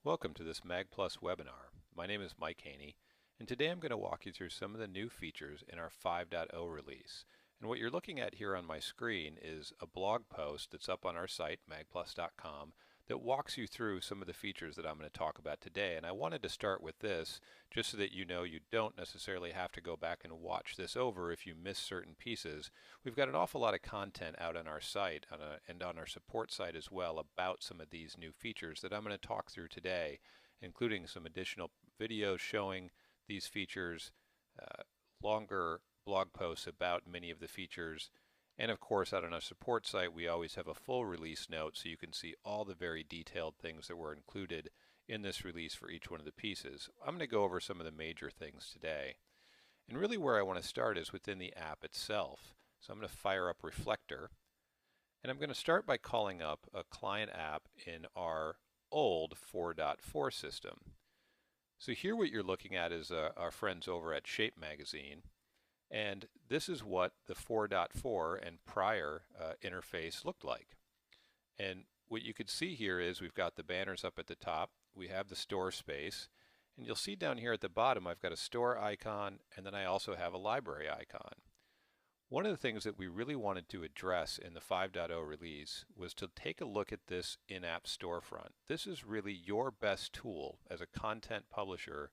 Welcome to this Mag Plus webinar. My name is Mike Haney, and today I'm going to walk you through some of the new features in our 5.0 release. And what you're looking at here on my screen is a blog post that's up on our site, magplus.com, that walks you through some of the features that I'm going to talk about today. And I wanted to start with this just so that you know you don't necessarily have to go back and watch this over if you miss certain pieces. We've got an awful lot of content out on our site and on our support site as well about some of these new features that I'm going to talk through today, including some additional videos showing these features, longer blog posts about many of the features, and of course out on our support site we always have a full release note so you can see all the very detailed things that were included in this release for each one of the pieces. I'm going to go over some of the major things today. And really where I want to start is within the app itself. So I'm going to fire up Reflector, and I'm going to start by calling up a client app in our old 4.4 system. So here what you're looking at is our friends over at Shape Magazine, and this is what the 4.4 and prior interface looked like. And what you can see here is we've got the banners up at the top, we have the store space, and you'll see down here at the bottom I've got a store icon, and then I also have a library icon. One of the things that we really wanted to address in the 5.0 release was to take a look at this in-app storefront. This is really your best tool as a content publisher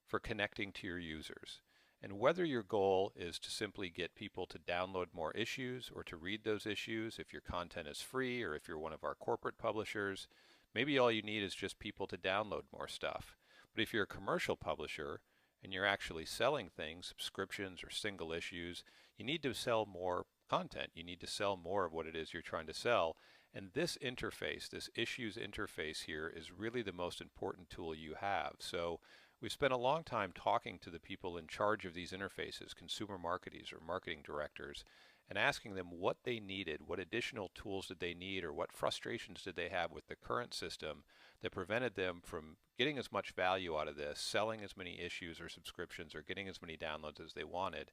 for connecting to your users. And whether your goal is to simply get people to download more issues or to read those issues, if your content is free or if you're one of our corporate publishers, maybe all you need is just people to download more stuff. But if you're a commercial publisher and you're actually selling things, subscriptions or single issues, you need to sell more content. You need to sell more of what it is you're trying to sell. And this interface, this issues interface here, is really the most important tool you have. So we've spent a long time talking to the people in charge of these interfaces, consumer marketers or marketing directors, and asking them what they needed, what additional tools did they need, or what frustrations did they have with the current system that prevented them from getting as much value out of this, selling as many issues or subscriptions, or getting as many downloads as they wanted.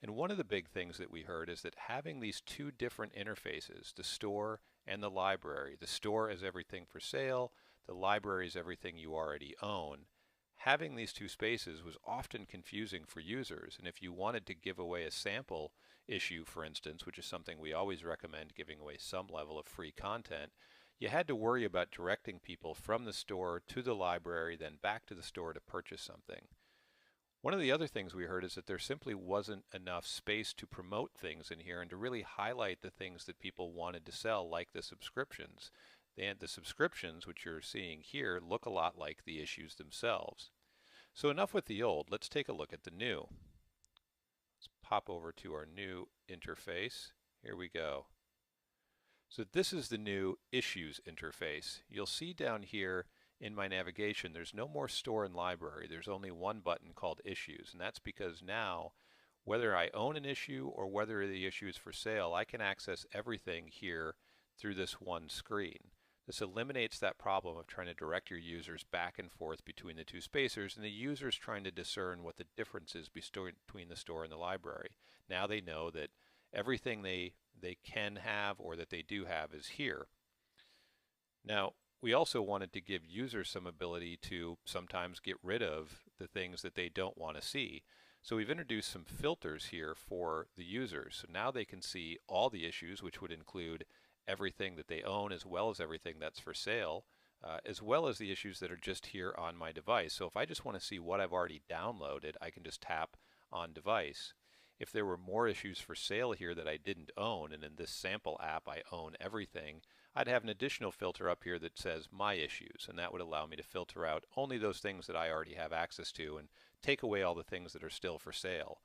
And one of the big things that we heard is that having these two different interfaces, the store and the library, the store is everything for sale, the library is everything you already own, having these two spaces was often confusing for users. And if you wanted to give away a sample issue, for instance, which is something we always recommend, giving away some level of free content, you had to worry about directing people from the store to the library, then back to the store to purchase something. One of the other things we heard is that there simply wasn't enough space to promote things in here and to really highlight the things that people wanted to sell, like the subscriptions. And the subscriptions, which you're seeing here, look a lot like the issues themselves. So enough with the old, let's take a look at the new. Let's pop over to our new interface. Here we go. So this is the new issues interface. You'll see down here in my navigation there's no more store and library. There's only one button called issues, and that's because now whether I own an issue or whether the issue is for sale, I can access everything here through this one screen. This eliminates that problem of trying to direct your users back and forth between the two spacers and the users trying to discern what the difference is between the store and the library. Now they know that everything they can have or that they do have is here. Now, we also wanted to give users some ability to sometimes get rid of the things that they don't want to see. So we've introduced some filters here for the users. So now they can see all the issues, which would include everything that they own as well as everything that's for sale, as well as the issues that are just here on my device. So if I just want to see what I've already downloaded, I can just tap on device. If there were more issues for sale here that I didn't own, and in this sample app I own everything, I'd have an additional filter up here that says My Issues, and that would allow me to filter out only those things that I already have access to and take away all the things that are still for sale.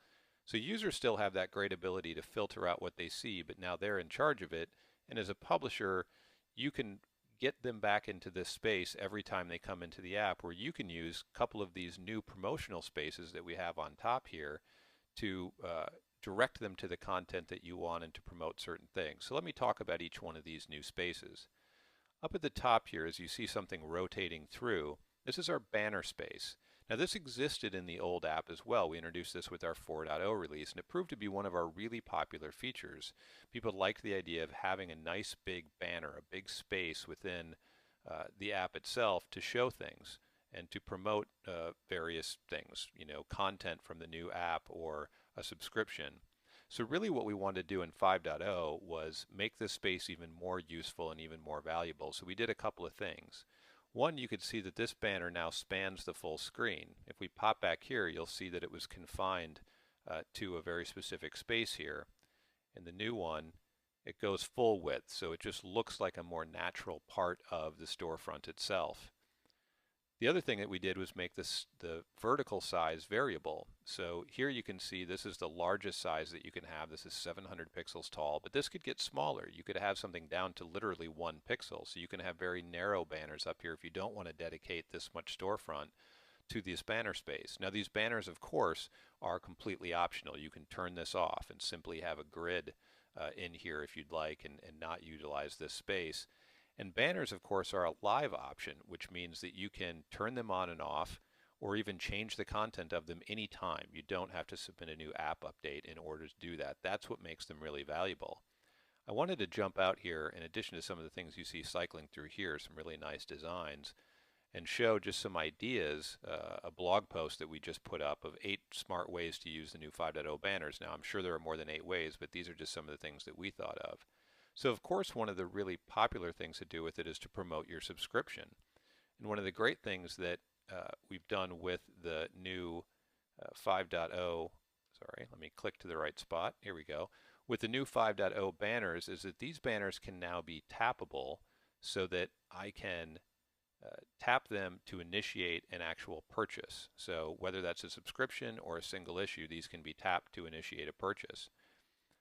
So users still have that great ability to filter out what they see, but now they're in charge of it, and as a publisher, you can get them back into this space every time they come into the app, where you can use a couple of these new promotional spaces that we have on top here to direct them to the content that you want and to promote certain things. So let me talk about each one of these new spaces. Up at the top here, as you see something rotating through, this is our banner space. Now this existed in the old app as well. We introduced this with our 4.0 release, and it proved to be one of our really popular features. People liked the idea of having a nice big banner, a big space within the app itself to show things and to promote various things, content from the new app or a subscription. So really what we wanted to do in 5.0 was make this space even more useful and even more valuable. So we did a couple of things. One, you could see that this banner now spans the full screen. If we pop back here, you'll see that it was confined to a very specific space here. In the new one, it goes full width, so it just looks like a more natural part of the storefront itself. The other thing that we did was make the vertical size variable. So here you can see this is the largest size that you can have. This is 700 pixels tall, but this could get smaller. You could have something down to literally 1 pixel. So you can have very narrow banners up here if you don't want to dedicate this much storefront to this banner space. Now these banners, of course, are completely optional. You can turn this off and simply have a grid in here if you'd like and not utilize this space. And banners, of course, are a live option, which means that you can turn them on and off or even change the content of them anytime. You don't have to submit a new app update in order to do that. That's what makes them really valuable. I wanted to jump out here, in addition to some of the things you see cycling through here, some really nice designs, and show just some ideas, a blog post that we just put up of 8 smart ways to use the new 5.0 banners. Now, I'm sure there are more than 8 ways, but these are just some of the things that we thought of. So of course one of the really popular things to do with it is to promote your subscription. And one of the great things that we've done with the new 5.0, sorry, let me click to the right spot, here we go. With the new 5.0 banners is that these banners can now be tappable so that I can tap them to initiate an actual purchase. So whether that's a subscription or a single issue, these can be tapped to initiate a purchase.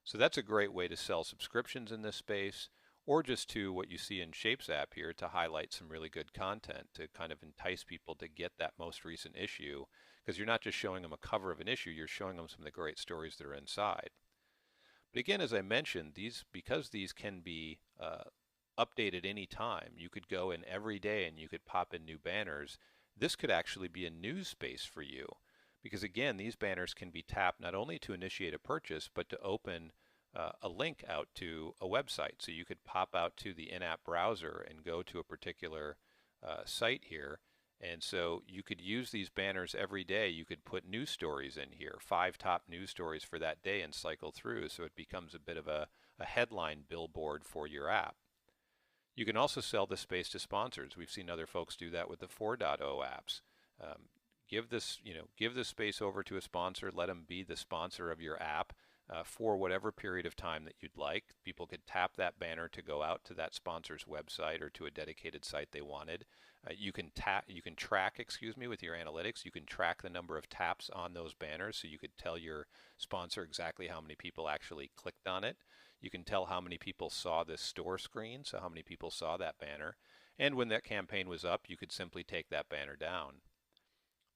So that's a great way to sell subscriptions in this space, or just to what you see in Shapes app here to highlight some really good content to kind of entice people to get that most recent issue, because you're not just showing them a cover of an issue, you're showing them some of the great stories that are inside. But again, as I mentioned, because these can be updated anytime, you could go in every day and you could pop in new banners. This could actually be a news space for you. Because again, these banners can be tapped not only to initiate a purchase, but to open a link out to a website. So you could pop out to the in-app browser and go to a particular site here. And so you could use these banners every day. You could put news stories in here, 5 top news stories for that day, and cycle through. So it becomes a bit of a headline billboard for your app. You can also sell this space to sponsors. We've seen other folks do that with the 4.0 apps. Give this space over to a sponsor. Let them be the sponsor of your app for whatever period of time that you'd like. People could tap that banner to go out to that sponsor's website or to a dedicated site they wanted. You can track, with your analytics. You can track the number of taps on those banners, so you could tell your sponsor exactly how many people actually clicked on it. You can tell how many people saw this store screen, so how many people saw that banner. And when that campaign was up, you could simply take that banner down.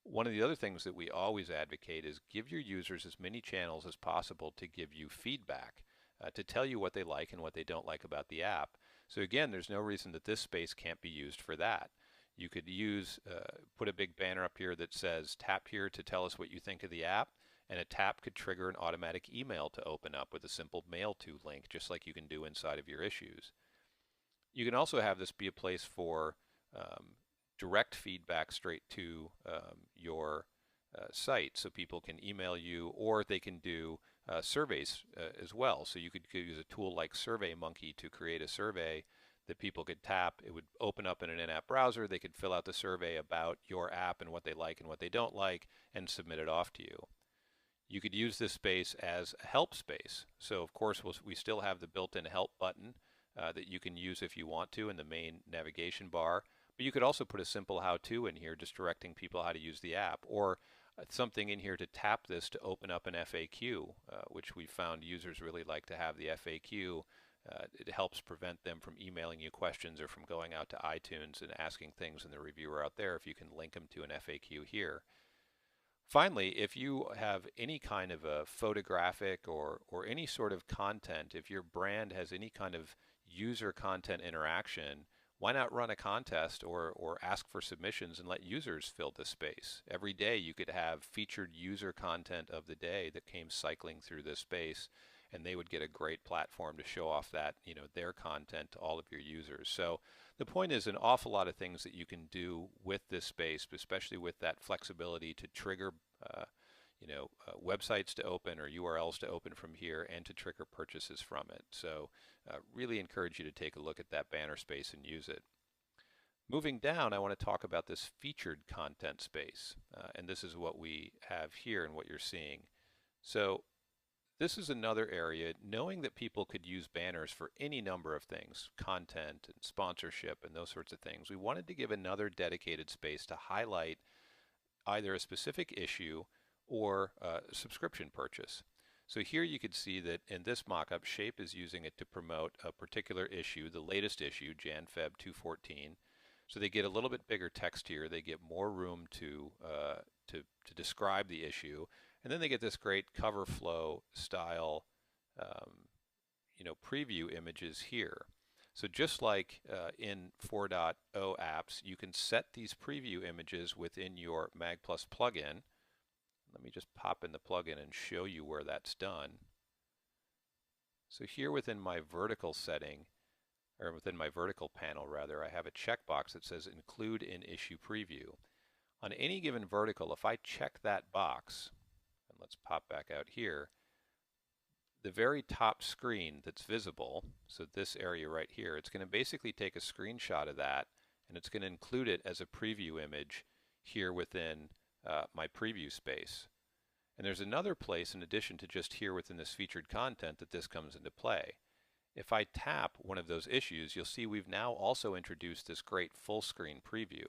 One of the other things that we always advocate is give your users as many channels as possible to give you feedback, to tell you what they like and what they don't like about the app. So again, there's no reason that this space can't be used for that. You could put a big banner up here that says, tap here to tell us what you think of the app, and a tap could trigger an automatic email to open up with a simple mail to link, just like you can do inside of your issues. You can also have this be a place for direct feedback straight to your site, so people can email you, or they can do surveys as well. So you could use a tool like SurveyMonkey to create a survey that people could tap. It would open up in an in-app browser. They could fill out the survey about your app and what they like and what they don't like and submit it off to you. You could use this space as a help space. So of course we still have the built-in help button that you can use if you want to in the main navigation bar. But you could also put a simple how-to in here just directing people how to use the app, or something in here to tap this to open up an FAQ, which we found users really like to have the FAQ. It helps prevent them from emailing you questions or from going out to iTunes and asking things in the reviewer out there if you can link them to an FAQ here. Finally, if you have any kind of a photographic or any sort of content, if your brand has any kind of user content interaction, why not run a contest or ask for submissions and let users fill this space? Every day you could have featured user content of the day that came cycling through this space, and they would get a great platform to show off that, their content to all of your users. So the point is an awful lot of things that you can do with this space, especially with that flexibility to trigger websites to open or URLs to open from here and to trigger purchases from it. So really encourage you to take a look at that banner space and use it. Moving down, I want to talk about this featured content space, and this is what we have here and what you're seeing. So this is another area, knowing that people could use banners for any number of things, content and sponsorship and those sorts of things. We wanted to give another dedicated space to highlight either a specific issue or a subscription purchase. So here you can see that in this mock-up, Shape is using it to promote a particular issue, the latest issue, Jan-Feb 214. So they get a little bit bigger text here. They get more room to describe the issue, and then they get this great cover flow style, preview images here. So just like in 4.0 apps, you can set these preview images within your Mag Plus plugin. Let me just pop in the plugin and show you where that's done. So here within my vertical setting, or within my vertical panel rather, I have a checkbox that says Include in Issue Preview. On any given vertical, if I check that box, and let's pop back out here, the very top screen that's visible, so this area right here, it's going to basically take a screenshot of that and it's going to include it as a preview image here within my preview space. And there's another place in addition to just here within this featured content that this comes into play. If I tap one of those issues, you'll see we've now also introduced this great full screen preview.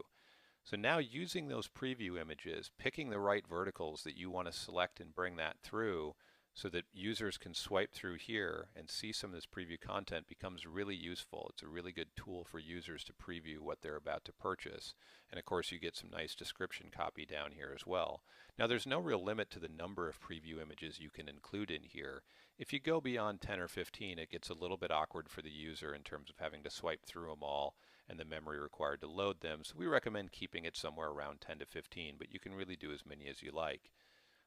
So now using those preview images, picking the right verticals that you want to select and bring that through so that users can swipe through here and see some of this preview content becomes really useful. It's a really good tool for users to preview what they're about to purchase. And of course you get some nice description copy down here as well. Now there's no real limit to the number of preview images you can include in here. If you go beyond 10 or 15, it gets a little bit awkward for the user in terms of having to swipe through them all and the memory required to load them. So we recommend keeping it somewhere around 10 to 15, but you can really do as many as you like.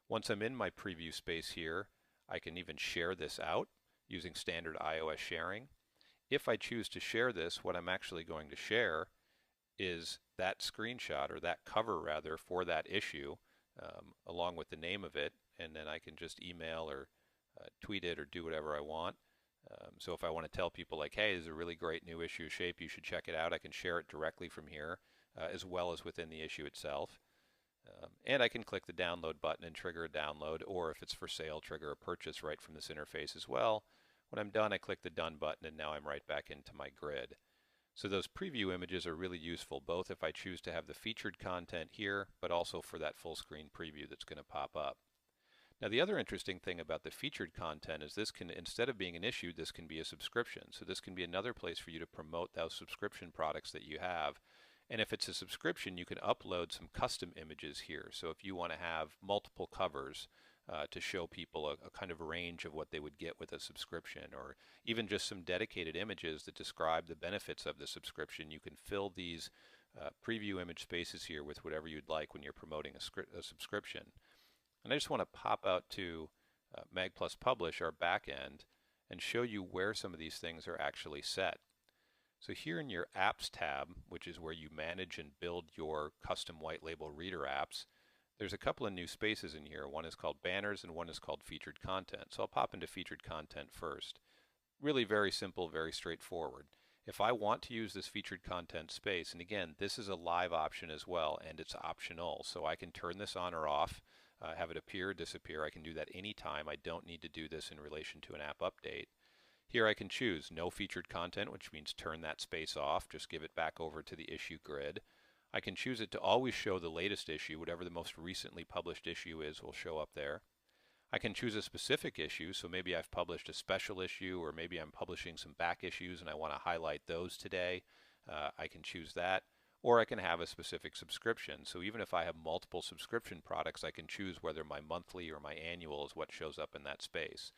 Once I'm in my preview space here, I can even share this out using standard iOS sharing. If I choose to share this, what I'm actually going to share is that screenshot, or that cover rather, for that issue, along with the name of it, and then I can just email or tweet it or do whatever I want. So if I want to tell people like, hey, there's a really great new issue of Shape, you should check it out, I can share it directly from here, as well as within the issue itself. And I can click the download button and trigger a download, or if it's for sale, trigger a purchase right from this interface as well. When I'm done, I click the done button and now I'm right back into my grid. So those preview images are really useful, both if I choose to have the featured content here, but also for that full screen preview that's going to pop up. Now the other interesting thing about the featured content is this can, instead of being an issue, this can be a subscription. So this can be another place for you to promote those subscription products that you have. And if it's a subscription, you can upload some custom images here. So if you want to have multiple covers to show people a kind of range of what they would get with a subscription, or even just some dedicated images that describe the benefits of the subscription, you can fill these preview image spaces here with whatever you'd like when you're promoting a subscription. And I just want to pop out to Mag Plus Publish, our back end, and show you where some of these things are actually set. So here in your Apps tab, which is where you manage and build your custom white label reader apps, there's a couple of new spaces in here. One is called Banners and one is called Featured Content. So I'll pop into Featured Content first. Really very simple, very straightforward. If I want to use this featured content space, and again, this is a live option as well, and it's optional, so I can turn this on or off, have it appear or disappear. I can do that anytime. I don't need to do this in relation to an app update. Here I can choose no featured content, which means turn that space off, just give it back over to the issue grid. I can choose it to always show the latest issue, whatever the most recently published issue is will show up there. I can choose a specific issue, so maybe I've published a special issue, or maybe I'm publishing some back issues and I want to highlight those today. I can choose that, or I can have a specific subscription. So even if I have multiple subscription products, I can choose whether my monthly or my annual is what shows up in that space.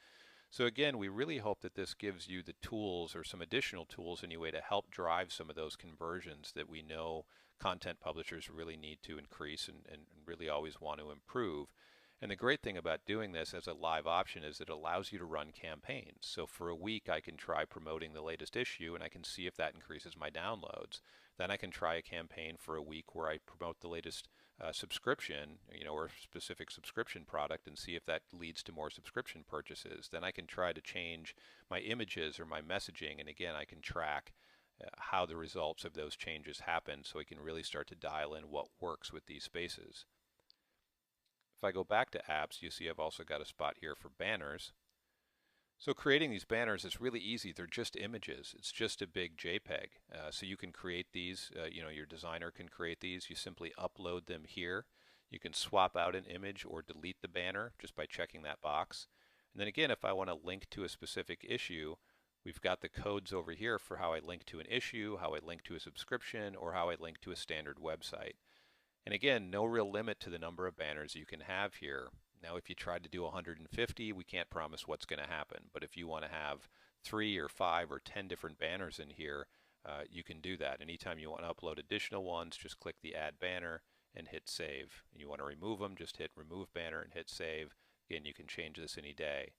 So again, we really hope that this gives you the tools, or some additional tools anyway, to help drive some of those conversions that we know content publishers really need to increase and really always want to improve. And the great thing about doing this as a live option is it allows you to run campaigns. So for a week, I can try promoting the latest issue and I can see if that increases my downloads. Then I can try a campaign for a week where I promote the latest subscription, or specific subscription product and see if that leads to more subscription purchases. Then I can try to change my images or my messaging, and again, I can track how the results of those changes happen so I can really start to dial in what works with these spaces. If I go back to apps, you see I've also got a spot here for banners. So creating these banners is really easy. They're just images. It's just a big JPEG. So you can create these, your designer can create these. You simply upload them here. You can swap out an image or delete the banner just by checking that box. And then again, if I want to link to a specific issue, we've got the codes over here for how I link to an issue, how I link to a subscription, or how I link to a standard website. And again, no real limit to the number of banners you can have here. Now, if you tried to do 150, we can't promise what's going to happen. But if you want to have 3 or 5 or 10 different banners in here, you can do that. Anytime you want to upload additional ones, just click the Add Banner and hit Save. And you want to remove them, just hit Remove Banner and hit Save. Again, you can change this any day.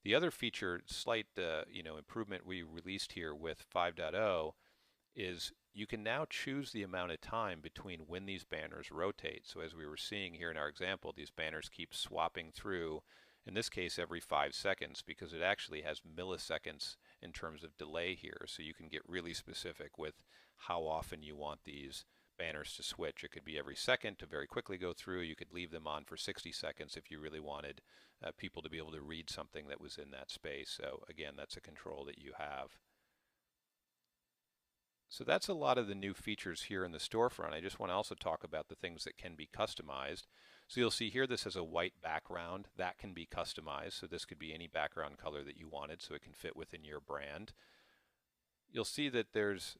The other feature, slight improvement we released here with 5.0 is you can now choose the amount of time between when these banners rotate. So as we were seeing here in our example, these banners keep swapping through, in this case every 5 seconds, because it actually has milliseconds in terms of delay here. So you can get really specific with how often you want these banners to switch. It could be every second to very quickly go through. You could leave them on for 60 seconds if you really wanted people to be able to read something that was in that space. So again, that's a control that you have. So that's a lot of the new features here in the storefront. I just want to also talk about the things that can be customized. So you'll see here this has a white background. That can be customized. So this could be any background color that you wanted so it can fit within your brand. You'll see that there's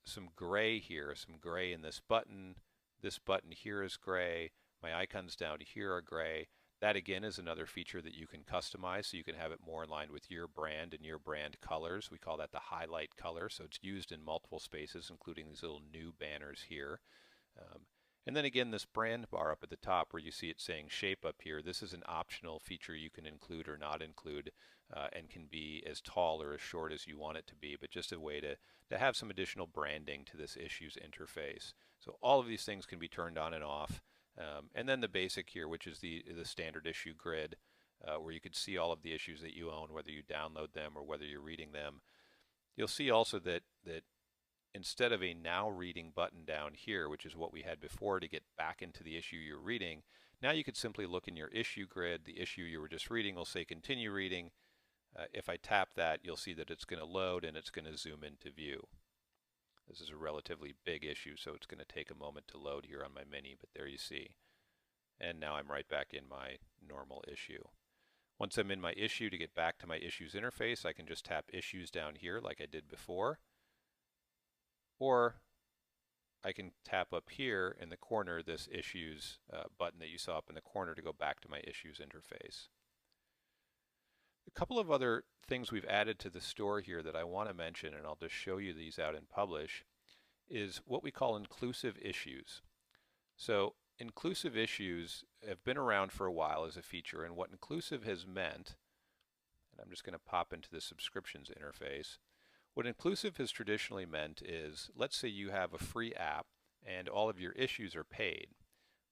some gray here, some gray in this button. This button here is gray. My icons down here are gray. That again is another feature that you can customize so you can have it more in line with your brand and your brand colors. We call that the highlight color, so it's used in multiple spaces, including these little new banners here. And then again, this brand bar up at the top where you see it saying shape up here, this is an optional feature you can include or not include, and can be as tall or as short as you want it to be, but just a way to have some additional branding to this issues interface. So all of these things can be turned on and off. And then the basic here, which is the standard issue grid, where you could see all of the issues that you own, whether you download them or whether you're reading them. You'll see also that instead of a now reading button down here, which is what we had before to get back into the issue you're reading, now you could simply look in your issue grid. The issue you were just reading will say continue reading. If I tap that, you'll see that it's going to load and it's going to zoom into view. This is a relatively big issue, so it's going to take a moment to load here on my mini, but there you see. And now I'm right back in my normal issue. Once I'm in my issue, to get back to my issues interface, I can just tap issues down here like I did before. Or I can tap up here in the corner this issues button that you saw up in the corner to go back to my issues interface. A couple of other things we've added to the store here that I want to mention, and I'll just show you these out in Publish, is what we call inclusive issues. So inclusive issues have been around for a while as a feature, and what inclusive has meant, and I'm just going to pop into the subscriptions interface, what inclusive has traditionally meant is, let's say you have a free app and all of your issues are paid.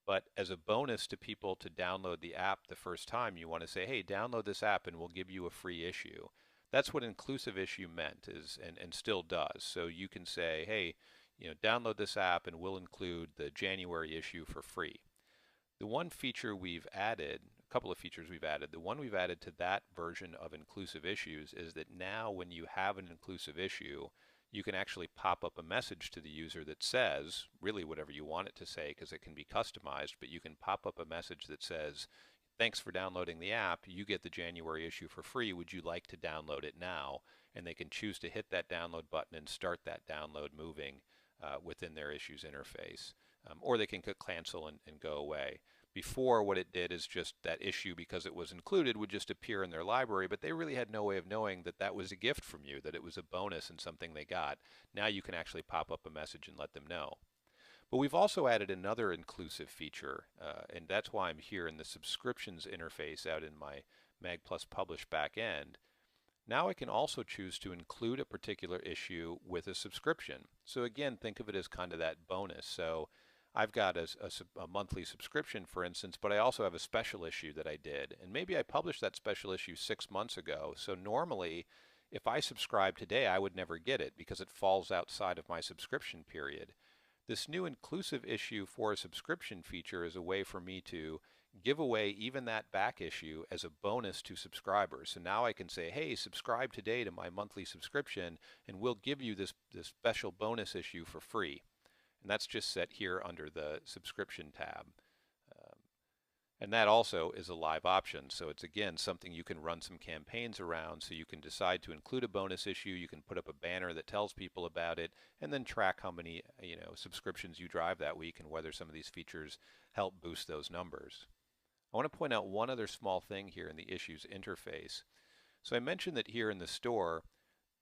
But as a bonus to people to download the app the first time, you want to say, hey, download this app and we'll give you a free issue. That's what inclusive issue meant and still does. So you can say, hey, download this app and we'll include the January issue for free. The one feature we've added, a couple of features we've added, the one we've added to that version of inclusive issues is that now when you have an inclusive issue, you can actually pop up a message to the user that says really whatever you want it to say because it can be customized, but you can pop up a message that says, thanks for downloading the app, you get the January issue for free, would you like to download it now? And they can choose to hit that download button and start that download moving within their issues interface. Or they can click cancel and go away. Before, what it did is just that issue, because it was included, would just appear in their library, but they really had no way of knowing that that was a gift from you, that it was a bonus and something they got. Now you can actually pop up a message and let them know. But we've also added another inclusive feature, and that's why I'm here in the subscriptions interface out in my Mag Plus Publish backend. Now I can also choose to include a particular issue with a subscription. So again, think of it as kind of that bonus. So I've got a monthly subscription, for instance, but I also have a special issue that I did. And maybe I published that special issue 6 months ago. So normally, if I subscribe today, I would never get it because it falls outside of my subscription period. This new inclusive issue for a subscription feature is a way for me to give away even that back issue as a bonus to subscribers. So now I can say, hey, subscribe today to my monthly subscription and we'll give you this special bonus issue for free. And that's just set here under the subscription tab. And that also is a live option. So it's again something you can run some campaigns around. So you can decide to include a bonus issue. You can put up a banner that tells people about it, and then track how many subscriptions you drive that week and whether some of these features help boost those numbers. I want to point out one other small thing here in the issues interface. So I mentioned that here in the store,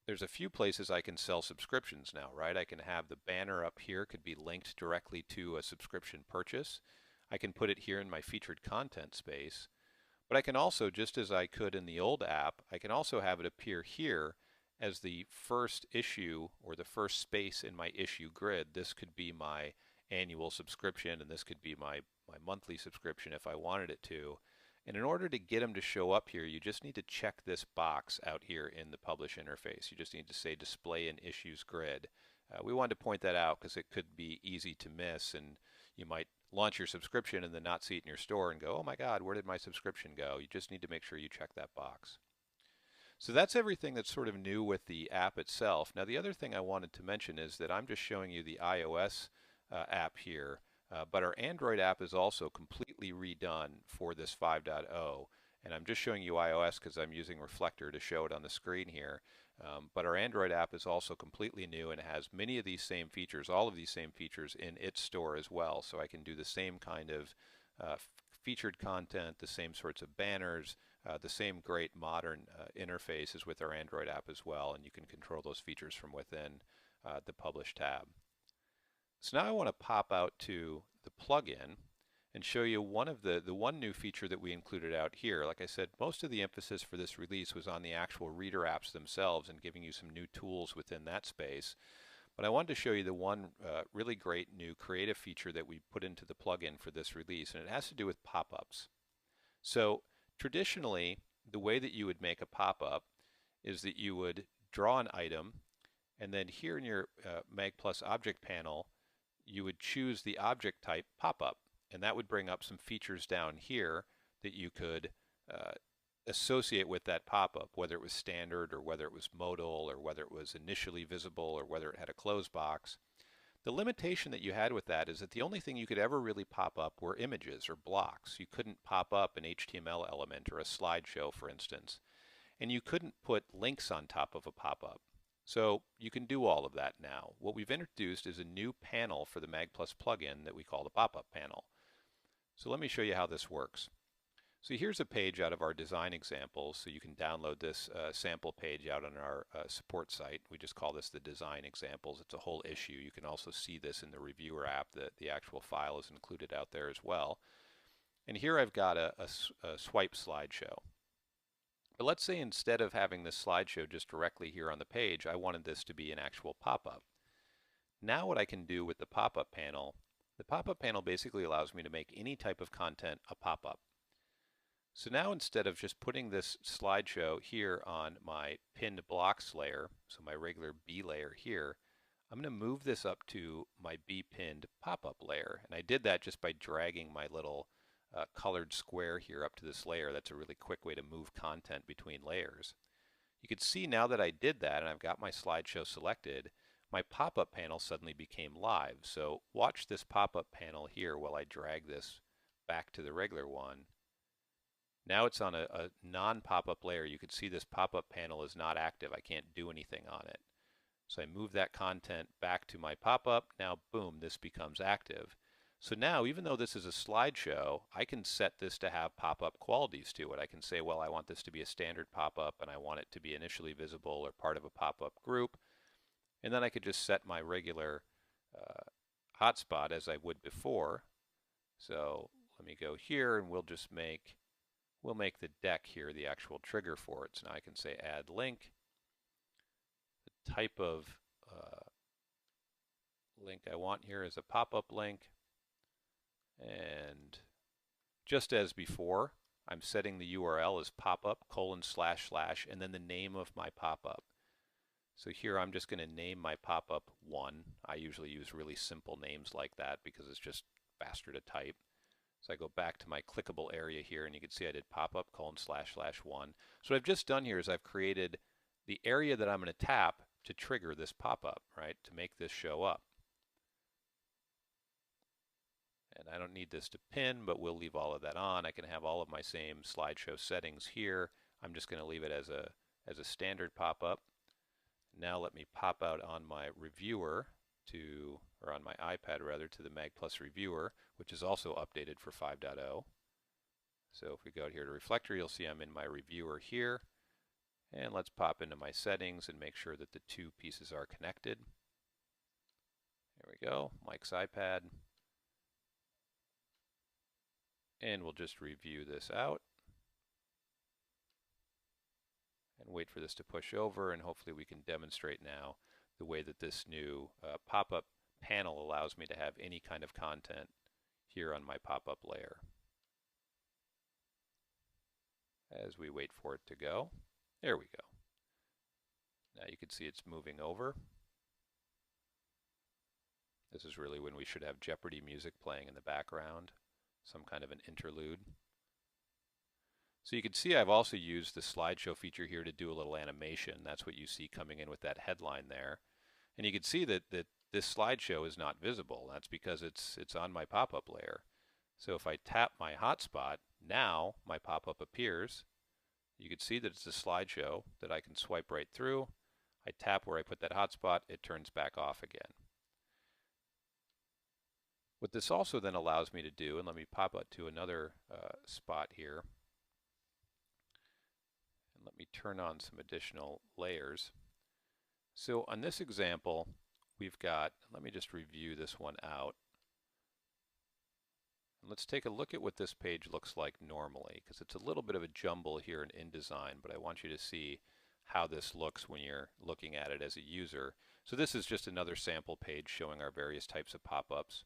there's a few places I can sell subscriptions now, right? I can have the banner up here could be linked directly to a subscription purchase. I can put it here in my featured content space, but I can also, just as I could in the old app, I can also have it appear here as the first issue or the first space in my issue grid. This could be my annual subscription and this could be my monthly subscription if I wanted it to. And in order to get them to show up here, you just need to check this box out here in the Publish interface. You just need to say Display in Issues Grid. We wanted to point that out because it could be easy to miss, and you might launch your subscription and then not see it in your store and go, oh my God, where did my subscription go? You just need to make sure you check that box. So that's everything that's sort of new with the app itself. Now the other thing I wanted to mention is that I'm just showing you the iOS app here, but our Android app is also completely redone for this 5.0. And I'm just showing you iOS because I'm using Reflector to show it on the screen here. But our Android app is also completely new and has many of these same features, all of these same features in its store as well. So I can do the same kind of featured content, the same sorts of banners, the same great modern interface as with our Android app as well. And you can control those features from within the Publish tab. So now I want to pop out to the plugin and show you one of the one new feature that we included out here. Like I said, most of the emphasis for this release was on the actual reader apps themselves and giving you some new tools within that space. But I wanted to show you the one really great new creative feature that we put into the plugin for this release, and it has to do with pop-ups. So traditionally, the way that you would make a pop-up is that you would draw an item, and then here in your Mag Plus object panel, you would choose the object type pop-up. And that would bring up some features down here that you could associate with that pop-up, whether it was standard or whether it was modal or whether it was initially visible or whether it had a close box. The limitation that you had with that is that the only thing you could ever really pop up were images or blocks. You couldn't pop up an HTML element or a slideshow, for instance. And you couldn't put links on top of a pop-up. So you can do all of that now. What we've introduced is a new panel for the Mag Plus plugin that we call the PopUp Panel. So let me show you how this works. So here's a page out of our design examples. So you can download this sample page out on our support site. We just call this the design examples. It's a whole issue. You can also see this in the reviewer app. The actual file is included out there as well. And here I've got a swipe slideshow. But let's say instead of having this slideshow just directly here on the page, I wanted this to be an actual pop-up. Now what I can do with the pop-up panel, the pop-up panel basically allows me to make any type of content a pop-up. So now instead of just putting this slideshow here on my pinned blocks layer, so my regular B layer here, I'm going to move this up to my B pinned pop-up layer. And I did that just by dragging my little colored square here up to this layer. That's a really quick way to move content between layers. You can see now that I did that and I've got my slideshow selected, my pop-up panel suddenly became live. So watch this pop-up panel here while I drag this back to the regular one. Now it's on a non-pop-up layer. You can see this pop-up panel is not active. I can't do anything on it. So I move that content back to my pop-up. Now, boom, this becomes active. So now, even though this is a slideshow, I can set this to have pop-up qualities to it. I can say, well, I want this to be a standard pop-up and I want it to be initially visible or part of a pop-up group. And then I could just set my regular hotspot as I would before. So let me go here and we'll make the deck here the actual trigger for it. So now I can say add link. The type of link I want here is a pop-up link. And just as before, I'm setting the URL as popup : / and then the name of my pop-up. So here I'm just going to name my pop-up 1. I usually use really simple names like that because it's just faster to type. So I go back to my clickable area here and you can see I did popup : / 1. So what I've just done here is I've created the area that I'm going to tap to trigger this pop-up, right, to make this show up. And I don't need this to pin, but we'll leave all of that on. I can have all of my same slideshow settings here. I'm just going to leave it as a standard pop-up. Now let me pop out on my reviewer or on my iPad rather, to the Mag Plus reviewer, which is also updated for 5.0. So if we go here to Reflector, you'll see I'm in my reviewer here. And let's pop into my settings and make sure that the two pieces are connected. There we go, Mike's iPad. And we'll just review this out and wait for this to push over, and hopefully we can demonstrate now the way that this new pop-up panel allows me to have any kind of content here on my pop-up layer. As we wait for it to go, there we go. Now you can see it's moving over. This is really when we should have Jeopardy music playing in the background, some kind of an interlude. So you can see I've also used the slideshow feature here to do a little animation. That's what you see coming in with that headline there. And you can see that this slideshow is not visible. That's because it's on my pop-up layer. So if I tap my hotspot, now my pop-up appears. You can see that it's a slideshow that I can swipe right through. I tap where I put that hotspot, it turns back off again. What this also then allows me to do, and let me pop up to another spot here, and let me turn on some additional layers. So on this example, we've got, let me just review this one out. And let's take a look at what this page looks like normally, because it's a little bit of a jumble here in InDesign, but I want you to see how this looks when you're looking at it as a user. So this is just another sample page showing our various types of pop-ups.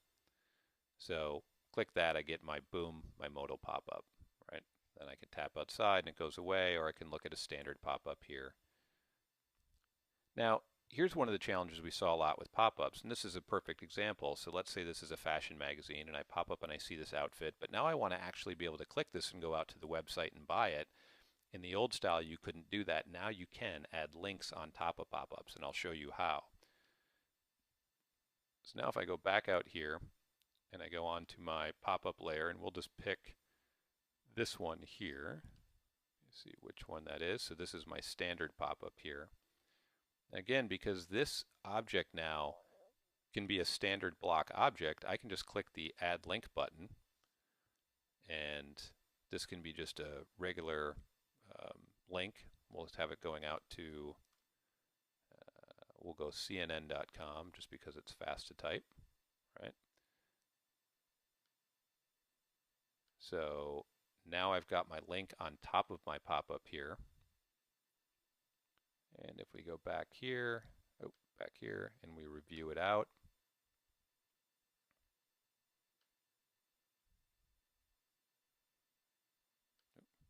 So click that, I get my boom, my modal pop-up, right? Then I can tap outside and it goes away, or I can look at a standard pop-up here. Now, here's one of the challenges we saw a lot with pop-ups, and this is a perfect example. So let's say this is a fashion magazine and I pop up and I see this outfit, but now I want to actually be able to click this and go out to the website and buy it. In the old style, you couldn't do that. Now you can add links on top of pop-ups, and I'll show you how. So now if I go back out here, and I go on to my pop-up layer, and we'll just pick this one here. Let's see which one that is. So this is my standard pop-up here. Again, because this object now can be a standard block object, I can just click the Add Link button, and this can be just a regular link. We'll just have it going out to, we'll go cnn.com just because it's fast to type, right? So now I've got my link on top of my pop-up here. And if we go back here, and we review it out,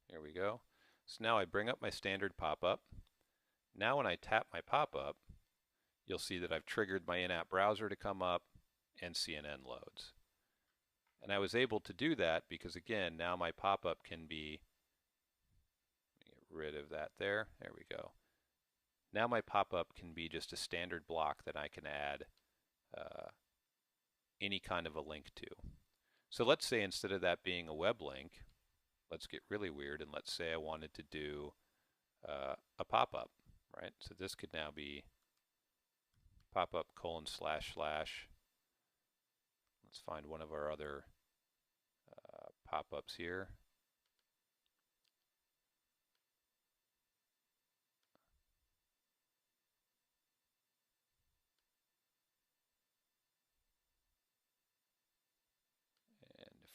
here we go. So now I bring up my standard pop-up. Now when I tap my pop-up, you'll see that I've triggered my in-app browser to come up and CNN loads. And I was able to do that because, again, now my pop-up can be, get rid of that there. There we go. Now my pop-up can be just a standard block that I can add any kind of a link to. So let's say instead of that being a web link, let's get really weird, and let's say I wanted to do a pop-up, right? So this could now be pop-up : / Let's find one of our other pop-ups here.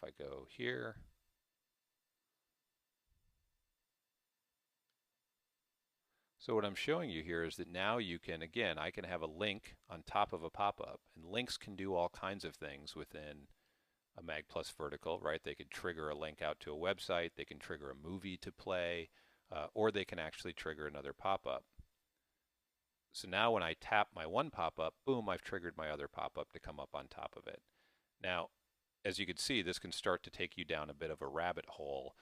if I go here, so what I'm showing you here is that now you can, again, I can have a link on top of a pop-up, and links can do all kinds of things within a Mag Plus vertical, right? They could trigger a link out to a website, they can trigger a movie to play, or they can actually trigger another pop-up. So now when I tap my one pop-up, boom, I've triggered my other pop-up to come up on top of it. Now, as you can see, this can start to take you down a bit of a rabbit hole.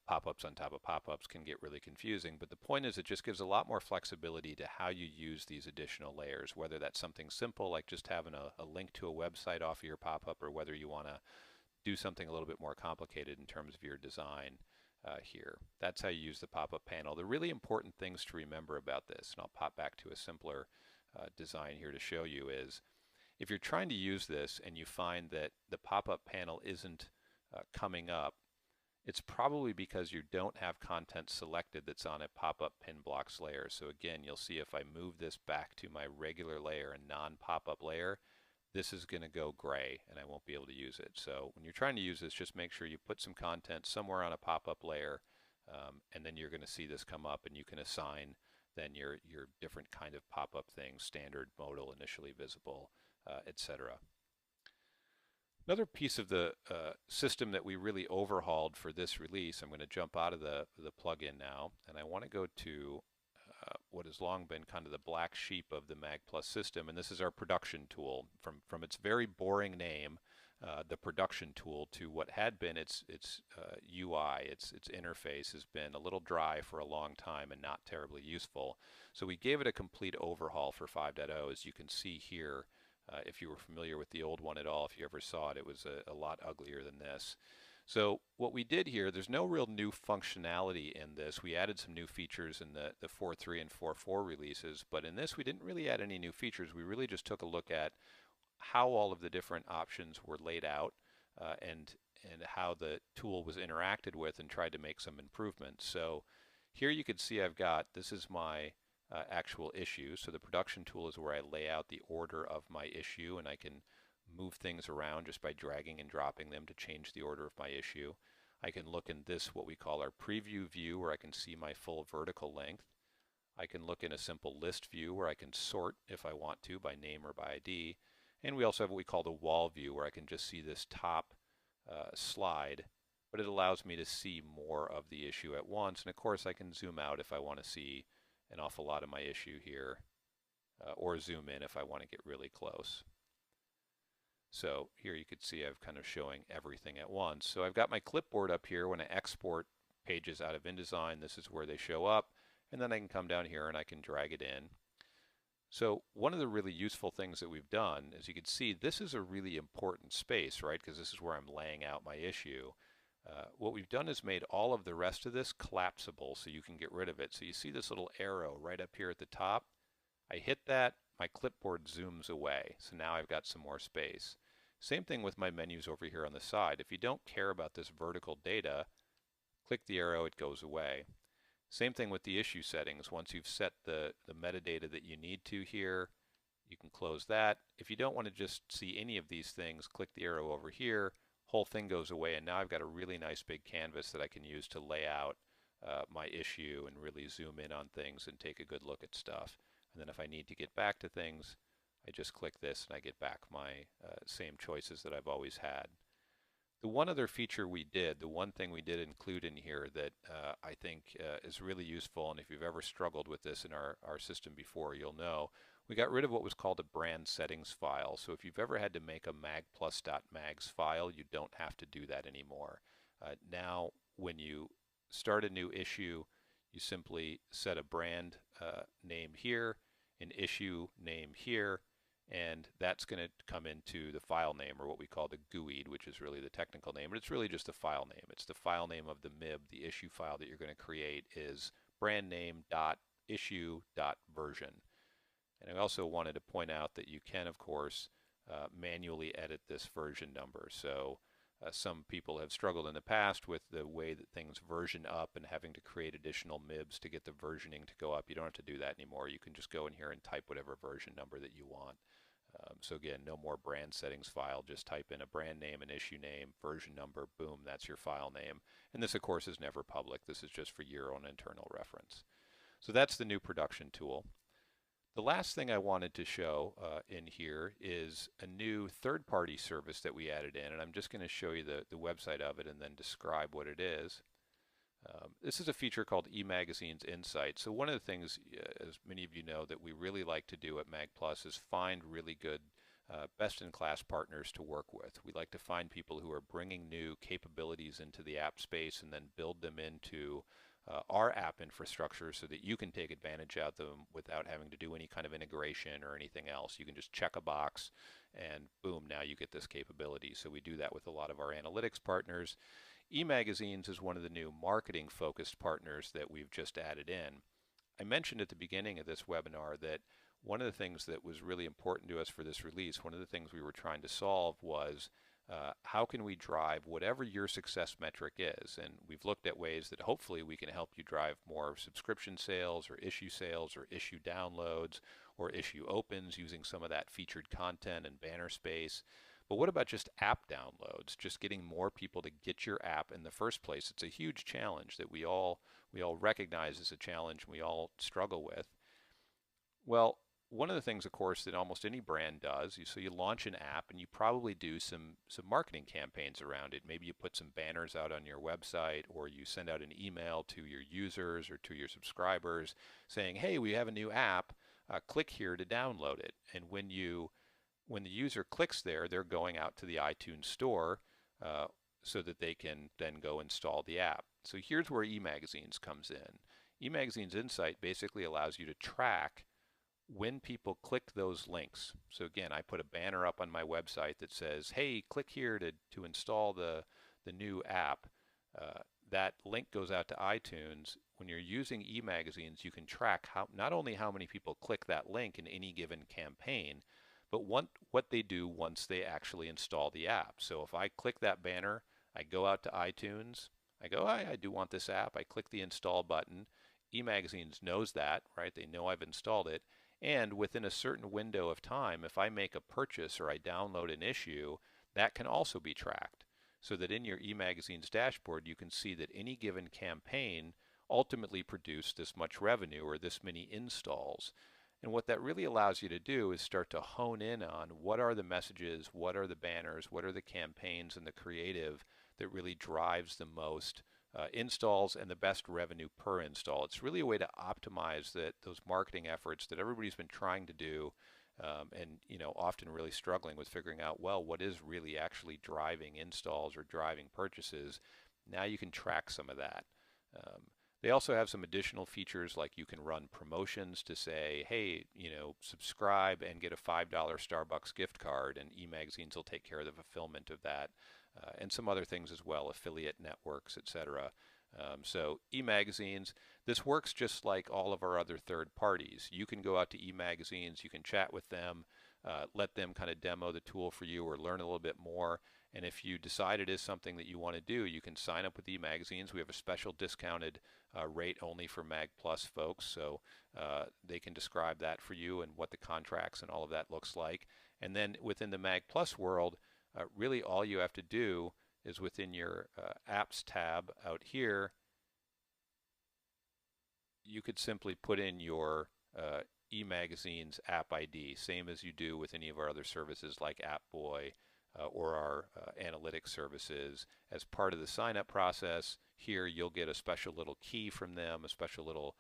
Pop-ups on top of pop-ups can get really confusing, but the point is it just gives a lot more flexibility to how you use these additional layers, whether that's something simple like just having a link to a website off of your pop-up, or whether you want to do something a little bit more complicated in terms of your design here. That's how you use the pop-up panel. The really important things to remember about this, and I'll pop back to a simpler design here to show you, is if you're trying to use this and you find that the pop-up panel isn't coming up, it's probably because you don't have content selected that's on a pop-up pin blocks layer. So again, you'll see if I move this back to my regular layer and non-pop-up layer, this is going to go gray and I won't be able to use it. So when you're trying to use this, just make sure you put some content somewhere on a pop-up layer, and then you're going to see this come up, and you can assign then your different kind of pop-up things, standard, modal, initially visible, etc. Another piece of the system that we really overhauled for this release, I'm going to jump out of the plugin now, and I want to go to what has long been kind of the black sheep of the Mag Plus system, and this is our production tool. From its very boring name, the production tool, to what had been its UI, its interface, has been a little dry for a long time and not terribly useful. So we gave it a complete overhaul for 5.0, as you can see here. If you were familiar with the old one at all, if you ever saw it, it was a lot uglier than this. So what we did here, there's no real new functionality in this. We added some new features in the 4.3 and 4.4 releases, but in this we didn't really add any new features. We really just took a look at how all of the different options were laid out, and how the tool was interacted with, and tried to make some improvements. So here you can see I've got, this is my actual issue. So the production tool is where I lay out the order of my issue, and I can move things around just by dragging and dropping them to change the order of my issue. I can look in this, what we call our preview view, where I can see my full vertical length. I can look in a simple list view where I can sort if I want to by name or by ID. And we also have what we call the wall view, where I can just see this top slide, but it allows me to see more of the issue at once. And of course I can zoom out if I want to see an awful lot of my issue here, or zoom in if I want to get really close. So here you can see I've kind of showing everything at once. So I've got my clipboard up here. When I export pages out of InDesign, this is where they show up, and then I can come down here and I can drag it in. So one of the really useful things that we've done, as you can see, this is a really important space, right? Because this is where I'm laying out my issue. What we've done is made all of the rest of this collapsible so you can get rid of it. So you see this little arrow right up here at the top. I hit that, my clipboard zooms away. So now I've got some more space. Same thing with my menus over here on the side. If you don't care about this vertical data, click the arrow, it goes away. Same thing with the issue settings. Once you've set the metadata that you need to here, you can close that. If you don't want to just see any of these things, click the arrow over here, whole thing goes away, and now I've got a really nice big canvas that I can use to lay out my issue and really zoom in on things and take a good look at stuff. And then if I need to get back to things, I just click this and I get back my same choices that I've always had. The one other feature we did, the one thing we did include in here that I think is really useful, and if you've ever struggled with this in our system before, you'll know, we got rid of what was called a brand settings file. So if you've ever had to make a magplus.mags file, you don't have to do that anymore. Now when you start a new issue, you simply set a brand name here, an issue name here, and that's going to come into the file name, or what we call the GUID, which is really the technical name, but it's really just the file name. It's the file name of the MIB. The issue file that you're going to create is brand name.issue.version. And I also wanted to point out that you can, of course, manually edit this version number. So some people have struggled in the past with the way that things version up and having to create additional MIBs to get the versioning to go up. You don't have to do that anymore. You can just go in here and type whatever version number that you want. So again, no more brand settings file, just type in a brand name, an issue name, version number, boom, that's your file name. And this of course is never public, this is just for your own internal reference. So that's the new production tool. The last thing I wanted to show in here is a new third-party service that we added in, and I'm just going to show you the website of it and then describe what it is. This is a feature called eMagazine's Insight. So one of the things, as many of you know, that we really like to do at MagPlus is find really good best-in-class partners to work with. We like to find people who are bringing new capabilities into the app space and then build them into our app infrastructure so that you can take advantage of them without having to do any kind of integration or anything else. You can just check a box and boom, now you get this capability. So we do that with a lot of our analytics partners. eMagazines is one of the new marketing focused partners that we've just added in. I mentioned at the beginning of this webinar that one of the things that was really important to us for this release, one of the things we were trying to solve was how can we drive whatever your success metric is? And we've looked at ways that hopefully we can help you drive more subscription sales or issue downloads or issue opens using some of that featured content and banner space. But what about just app downloads? Just getting more people to get your app in the first place. It's a huge challenge that we all recognize as a challenge we all struggle with. Well, one of the things, of course, that almost any brand does, so you launch an app and you probably do some marketing campaigns around it. Maybe you put some banners out on your website, or you send out an email to your users or to your subscribers saying, hey, we have a new app, click here to download it. And when the user clicks there, they're going out to the iTunes store so that they can then go install the app. So here's where eMagazines comes in. eMagazine's Insight basically allows you to track when people click those links. So again, I put a banner up on my website that says, hey, click here to install the new app. That link goes out to iTunes. When you're using eMagazines, you can track not only how many people click that link in any given campaign, but what they do once they actually install the app. So if I click that banner, I go out to iTunes, I go, I do want this app, I click the install button. eMagazines knows that, right? They know I've installed it. And within a certain window of time, if I make a purchase or I download an issue, that can also be tracked. So that in your eMagazine's dashboard, you can see that any given campaign ultimately produced this much revenue or this many installs. And what that really allows you to do is start to hone in on what are the messages, what are the banners, what are the campaigns and the creative that really drives the most installs and the best revenue per install. It's really a way to optimize those marketing efforts that everybody's been trying to do and often really struggling with figuring out, well, what is really actually driving installs or driving purchases. Now you can track some of that. They also have some additional features like you can run promotions to say, hey, subscribe and get a $5 Starbucks gift card, and eMagazines will take care of the fulfillment of that. And some other things as well, affiliate networks, etc. So eMagazines, this works just like all of our other third parties. You can go out to eMagazines, you can chat with them, let them kind of demo the tool for you or learn a little bit more. And if you decide it is something that you want to do, you can sign up with eMagazines. We have a special discounted rate only for Mag Plus folks, so they can describe that for you and what the contracts and all of that looks like. And then within the Mag Plus world, really all you have to do is within your apps tab out here, you could simply put in your eMagazine's app ID, same as you do with any of our other services like AppBoy or our analytics services. As part of the sign-up process, here you'll get a special little key from them, a special little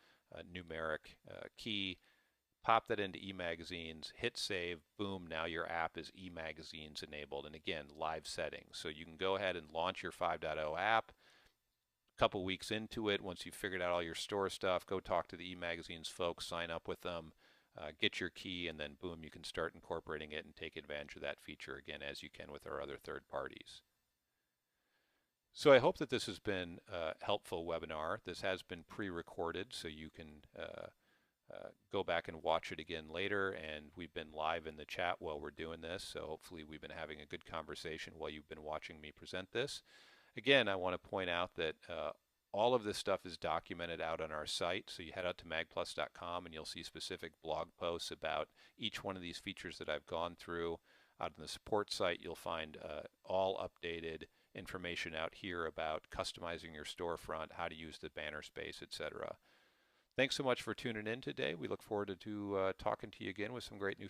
numeric key. Pop that into eMagazines, hit save, boom, now your app is eMagazines enabled. And again, live settings. So you can go ahead and launch your 5.0 app. A couple weeks into it, once you've figured out all your store stuff, go talk to the eMagazines folks, sign up with them, get your key, and then boom, you can start incorporating it and take advantage of that feature again as you can with our other third parties. So I hope that this has been a helpful webinar. This has been pre-recorded, so you can go back and watch it again later, and we've been live in the chat while we're doing this, so hopefully we've been having a good conversation while you've been watching me present this. Again, I want to point out that All of this stuff is documented out on our site, so you head out to magplus.com and you'll see specific blog posts about each one of these features that I've gone through. Out on the support site, you'll find all updated information out here about customizing your storefront, how to use the banner space, etc. Thanks so much for tuning in today. We look forward to talking to you again with some great new features.